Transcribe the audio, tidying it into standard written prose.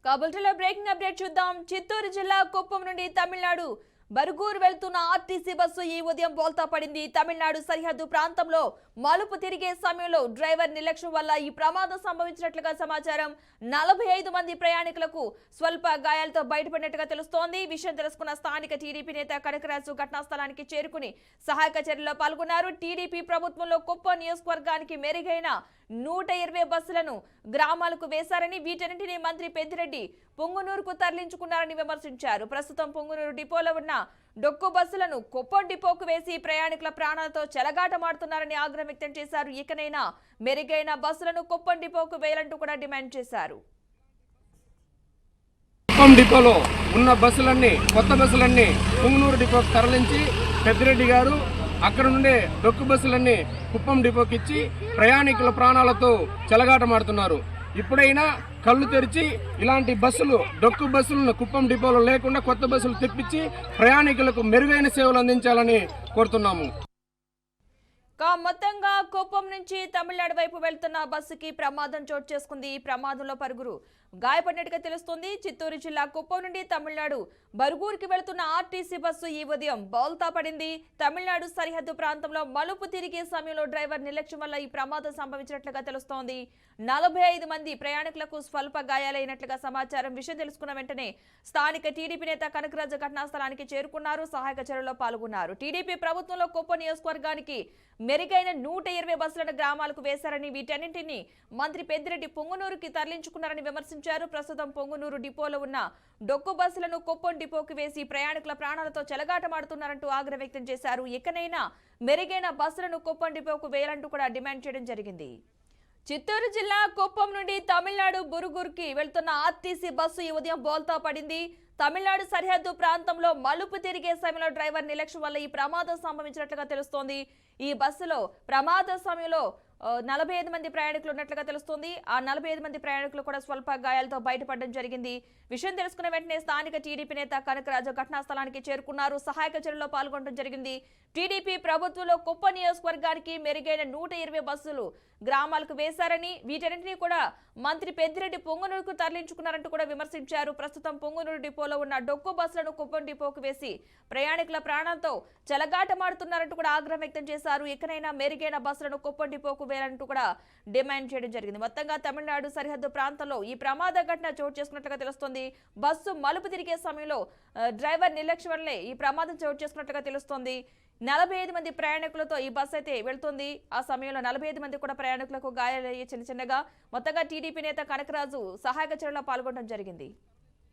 కాబుల్టలో breaking update చూద్దాం. చిత్తూరు జిల్లా కుప్పం నుండి తమిళనాడు బర్గూర్ వెళ్తున్న ఆర్టీసీ బస్సు ఈ ఉదయం బోల్తా పడింది. తమిళనాడు సరిహద్దు ప్రాంతంలో మలుపు తిరిగే సమయంలో డ్రైవర్ నిర్లక్ష్యం వల్ల ఈ ప్రమాదం సంభవించినట్లుగా సమాచారం. 45 మంది ప్రయాణికులకు స్వల్ప గాయాలతో బయటపడినట్టుగా తెలుస్తోంది. విషయం తెలుసుకున్న స్థానిక టీడీపీ నేత కనకరాజు ఘటనా స్థలానికి చేరుకుని సహాయక చర్యల్లో పాల్గొన్నారు. టీడీపీ ప్రభుత్వంలో కుప్పం నియోజకవర్గానికి మెరుగైన 120 బస్సులను గ్రామాలకు వేశారని, వీటన్నింటినీ మంత్రి పెద్దిరెడ్డి పొంగునూరుకు తరలించుకున్నారని విమర్శించారు. ప్రస్తుతం పొంగునూరు డిపోలో ఉన్న డొక్కు బస్సులను కుప్పం డిపోకు వేసి ప్రయాణికుల ప్రాణాలతో చెలగాటమాడుతున్నారని ఆగ్రహం వ్యక్తం చేశారు. ఇకనైనా మెరుగైన బస్సులను కుప్పం డిపోకు వేయాలంటూ కూడా డిమాండ్ చేశారు. కుప్పం డిపోలో ఉన్న బస్సులన్నీ కొత్త బస్సులన్నీ పొంగునూరు డిపోకు తరలించి పెద్దిరెడ్డి గారు అక్కడ నుండే డొక్కు బస్సులన్నీ కుప్పం డిపోకి ఇచ్చి ప్రయాణికుల ప్రాణాలతో చెలగాటమాడుతున్నారు. ఇప్పుడైనా కళ్ళు తెరిచి ఇలాంటి బస్సులు డొక్కు బస్సులను కుప్పం డిపోలో లేకుండా కొత్త బస్సులు తెప్పించి ప్రయాణికులకు మెరుగైన సేవలు అందించాలని కోరుతున్నాము. మొత్తంగా కుప్పం నుంచి తమిళనాడు వైపు వెళ్తున్న బస్సుకి ప్రమాదం చోటు చేసుకుంది. ఈ ప్రమాదంలో పరుగురు గాయపడినట్టుగా తెలుస్తోంది. చిత్తూరు జిల్లా కుప్పం నుండి తమిళనాడు బర్గూర్కి వెళ్తున్న ఆర్టీసీ బస్సు ఈ ఉదయం బోల్తా పడింది. తమిళనాడు సరిహద్దు ప్రాంతంలో మలుపు తిరిగే సమయంలో డ్రైవర్ నిర్లక్ష్యం వల్ల ఈ ప్రమాదం సంభవించినట్లుగా తెలుస్తోంది. 45 మంది ప్రయాణికులకు స్వల్ప గాయాలైనట్లుగా సమాచారం. విషయం తెలుసుకున్న వెంటనే స్థానిక టీడీపీ నేత కనకరాజు ఘటనా స్థలానికి చేరుకున్నారు, సహాయక చర్యల్లో పాల్గొన్నారు. టీడీపీ ప్రభుత్వంలో కుప్పం నియోజకవర్గానికి మెరుగైన 120 బస్సులను గ్రామాలకు వేశారని, వీటన్నింటినీ మంత్రి పెద్దిరెడ్డి పొంగునూరుకి తరలించుకున్నారని విమర్శించారు. ప్రస్తుతం పొంగునూరు డిపోలో ఉన్న డొక్కు బస్సులను కుప్పం డిపోకి వేసి ప్రయాణికుల ప్రాణాలతో చెలగాటమాడుతున్నారంటూ ఆగ్రహం వ్యక్తం చేశారు. ఇకనైనా మెరుగైన బస్సులను కుప్పం డిపోకు వేయాలంటూ కూడా డిమాండ్ చేయడం జరిగింది. చిత్తూరు జిల్లా కుప్పం నుండి తమిళనాడు బురుగుర్కి వెళ్తున్న ఆర్టీసీ బస్సు ఈ ఉదయం బోల్తా పడింది. తమిళనాడు సరిహద్దు ప్రాంతంలో మలుపు తిరిగే సమయంలో డ్రైవర్ నిర్లక్ష్యం వల్ల ఈ ప్రమాదం సంభవించినట్లుగా తెలుస్తోంది. ఈ బస్సులో ప్రమాద సమయంలో 45 మంది ప్రయాణికులు ఉన్నట్లుగా తెలుస్తోంది. ఆ 45 మంది ప్రయాణికులు కూడా స్వల్ప గాయాలతో బయటపడడం జరిగింది. విషయం తెలుసుకున్న వెంటనే స్థానిక టీడీపీ నేత కనకరాజు ఘటనా స్థలానికి చేరుకున్నారు, సహాయక చర్యల్లో పాల్గొనడం జరిగింది. టీడీపీ ప్రభుత్వంలో కుప్పం నియోజకవర్గానికి మెరుగైన 120 బస్సులు గ్రామాలకు వేశారని, వీటన్నింటినీ కూడా మంత్రి పెద్దిరెడ్డి పొంగునూరుకు తరలించుకున్నారంటూ కూడా విమర్శించారు. ప్రస్తుతం పొంగునూరు డిపోలో ఉన్న డొక్కు బస్సులను కుప్పం డిపోకు వేసి ప్రయాణికుల ప్రాణాలతో చెలగాటమాడుతున్నారంటూ కూడా ఆగ్రహం వ్యక్తం చేశారు. ఇకనైనా మెరుగైన బస్సులను కుప్పం డిపోకు వేయాలంటూ కూడా డిమాండ్ చేయడం జరిగింది. మొత్తంగా తమిళనాడు సరిహద్దు ప్రాంతంలో ఈ ప్రమాద ఘటన చోటు చేసుకున్నట్లుగా తెలుస్తోంది. బస్సు మలుపు తిరిగే సమయంలో డ్రైవర్ నిర్లక్ష్యం వల్లే ఈ ప్రమాదం చోటు చేసుకున్నట్లుగా తెలుస్తోంది. 45 మంది ప్రయాణికులతో ఈ బస్సు అయితే వెళ్తుంది. ఆ సమయంలో 45 మంది కూడా ప్రయాణికులకు గాయాలయ్యే చిన్నగా. మొత్తంగా టీడీపీ నేత కనకరాజు సహాయక చర్యలో పాల్గొనడం జరిగింది.